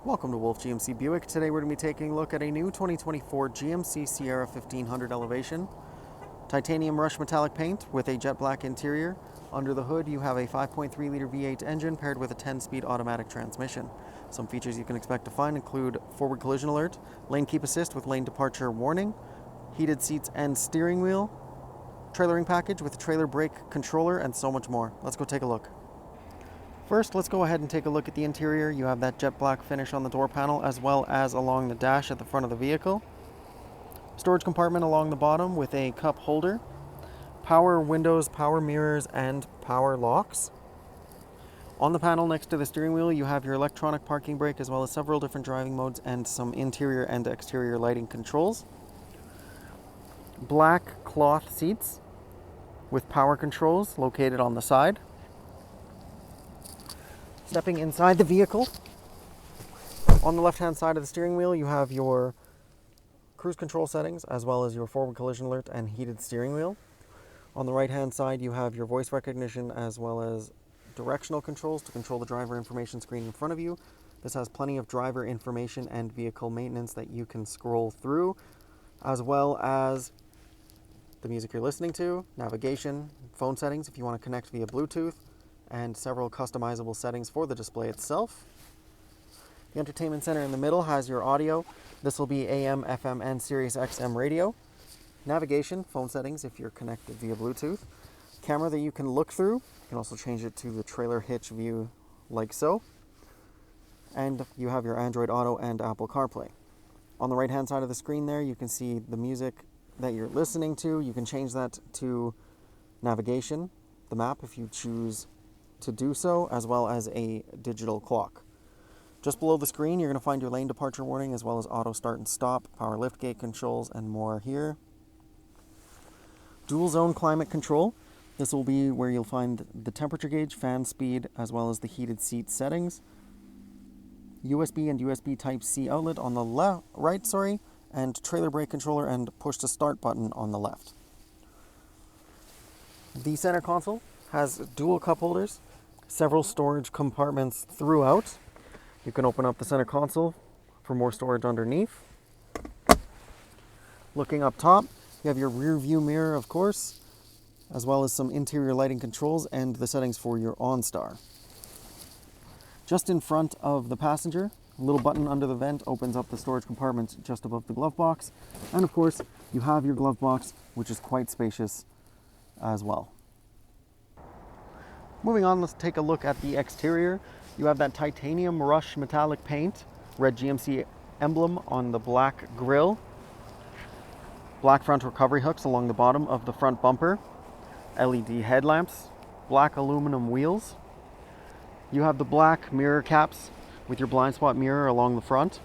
Welcome to Wolfe GMC Buick. Today we're going to be taking a look at a new 2024 GMC Sierra 1500 elevation. Titanium rush metallic paint with a jet black interior. Under the hood you have a 5.3 liter V8 engine paired with a 10-speed automatic transmission. Some features you can expect to find include forward collision alert, lane keep assist with lane departure warning, heated seats and steering wheel, trailering package with trailer brake controller, and so much more. Let's go take a look. First, let's go ahead and take a look at the interior. You have that jet black finish on the door panel as well as along the dash at the front of the vehicle. Storage compartment along the bottom with a cup holder. Power windows, power mirrors, and power locks. On the panel next to the steering wheel, you have your electronic parking brake as well as several different driving modes and some interior and exterior lighting controls. Black cloth seats with power controls located on the side. Stepping inside the vehicle, on the left-hand side of the steering wheel, you have your cruise control settings, as well as your forward collision alert and heated steering wheel. On the right-hand side, you have your voice recognition, as well as directional controls to control the driver information screen in front of you. This has plenty of driver information and vehicle maintenance that you can scroll through, as well as the music you're listening to, navigation, phone settings if you want to connect via Bluetooth, and several customizable settings for the display itself. The entertainment center in the middle has your audio. This will be AM, FM, and Sirius XM radio. Navigation, phone settings if you're connected via Bluetooth. Camera that you can look through. You can also change it to the trailer hitch view like so. And you have your Android Auto and Apple CarPlay. On the right-hand side of the screen there, you can see the music that you're listening to. You can change that to navigation, the map if you choose to do so, as well as a digital clock. Just below the screen, you're going to find your lane departure warning, as well as auto start and stop, power liftgate controls, and more here. Dual zone climate control. This will be where you'll find the temperature gauge, fan speed, as well as the heated seat settings. USB and USB Type-C outlet on the right, and trailer brake controller and push to start button on the left. The center console has dual cup holders, several storage compartments throughout. You can open up the center console for more storage underneath. Looking up top, you have your rear view mirror, of course, as well as some interior lighting controls and the settings for your OnStar. Just in front of the passenger, a little button under the vent opens up the storage compartment just above the glove box. And of course, you have your glove box, which is quite spacious as well. Moving on, let's take a look at the exterior. You have that titanium rush metallic paint, red GMC emblem on the black grille, black front recovery hooks along the bottom of the front bumper, LED headlamps, black aluminum wheels. You have the black mirror caps with your blind spot mirror along the front,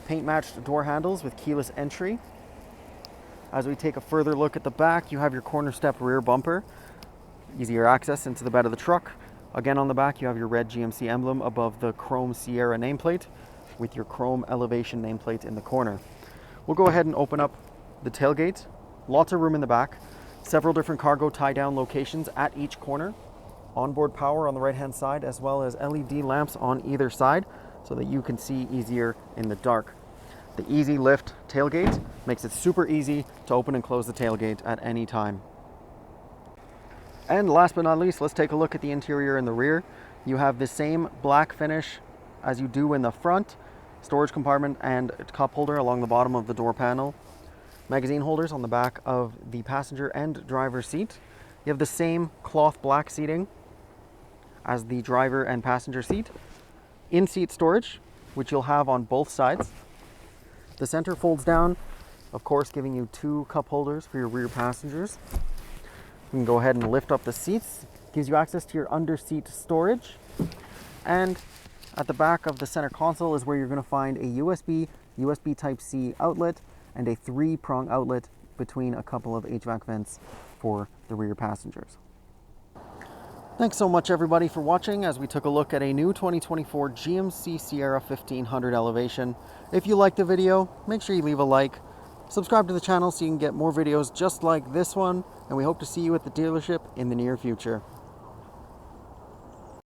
paint matched door handles with keyless entry. As we take a further look at the back, you have your corner step rear bumper, easier access into the bed of the truck. Again, on the back, you have your red GMC emblem above the chrome Sierra nameplate with your chrome elevation nameplate in the corner. We'll go ahead and open up the tailgate. Lots of room in the back. Several different cargo tie-down locations at each corner. Onboard power on the right-hand side, as well as LED lamps on either side so that you can see easier in the dark. The easy lift tailgate makes it super easy to open and close the tailgate at any time. And last but not least, let's take a look at the interior in the rear. You have the same black finish as you do in the front, storage compartment and cup holder along the bottom of the door panel, magazine holders on the back of the passenger and driver seat. You have the same cloth black seating as the driver and passenger seat, in-seat storage, which you'll have on both sides. The center folds down, of course, giving you two cup holders for your rear passengers. You can go ahead and lift up the seats. Gives you access to your under-seat storage. And at the back of the center console is where you're going to find a USB Type-C outlet, and a 3-prong outlet between a couple of HVAC vents for the rear passengers. Thanks so much everybody for watching as we took a look at a new 2024 GMC Sierra 1500 elevation. If you liked the video, make sure you leave a like. Subscribe to the channel so you can get more videos just like this one, and we hope to see you at the dealership in the near future.